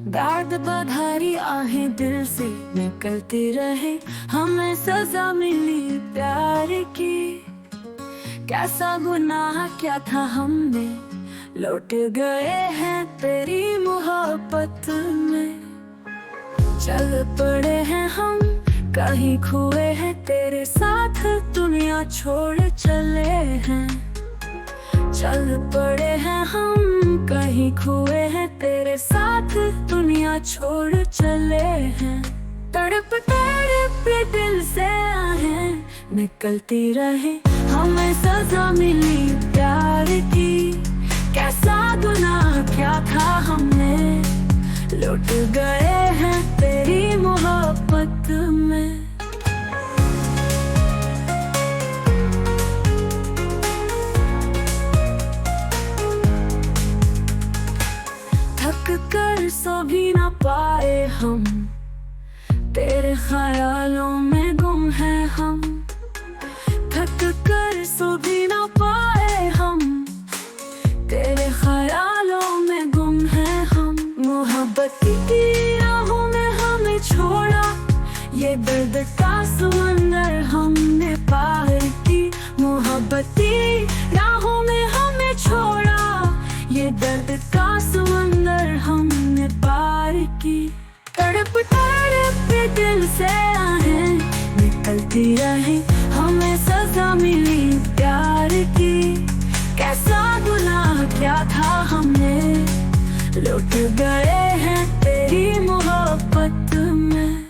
दर्द बधारी आहें दिल से निकलती रहे, हमें सजा मिली प्यार की। कैसा गुनाह क्या था हमने, लौट गए हैं तेरी मोहब्बत में। चल पड़े हैं हम, कहीं खोए हैं तेरे साथ, दुनिया छोड़ चले हैं। चल पड़े हैं हम, कहीं खोए हैं तेरे साथ, दुनिया छोड़ चले हैं। तड़प तड़प दिल से आहें निकलती रहे, हमें सजा मिली प्यार की। कैसा गुनाह क्या था हमने, लौट गए हैं तेरी मोहब्बत में। थक कर सो भी ना पाए हम, तेरे ख्यालों में गुम है हम। थक कर सो भी ना पाए हम, तेरे ख्यालों में गुम है हम। मोहब्बत की राहों में हमें छोड़ा, ये दर्द का समंदर हमने पार की। मोहब्बत की राहों में हमें छोड़ा, ये दर्द का समंदर हमने पार की। तड़प तड़प दिल से आहें निकलती रहे, हमें सजा मिली प्यार की। कैसा गुनाह क्या था हमने, लौट गए हैं तेरी मोहब्बत में।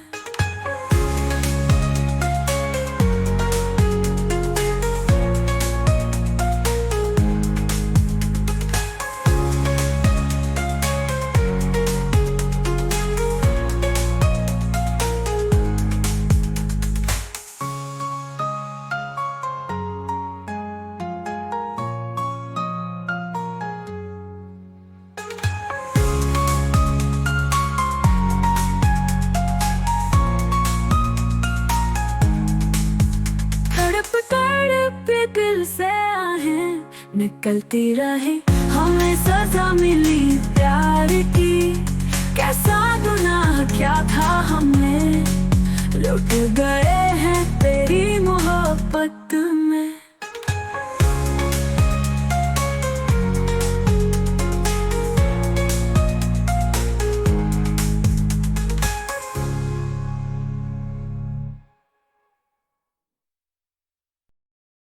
तड़प दिल से आहें निकलती रहे, हमें सजा मिली प्यार की। कैसा गुनाह क्या था हमने, लौट गए हैं तेरी मोहब्बत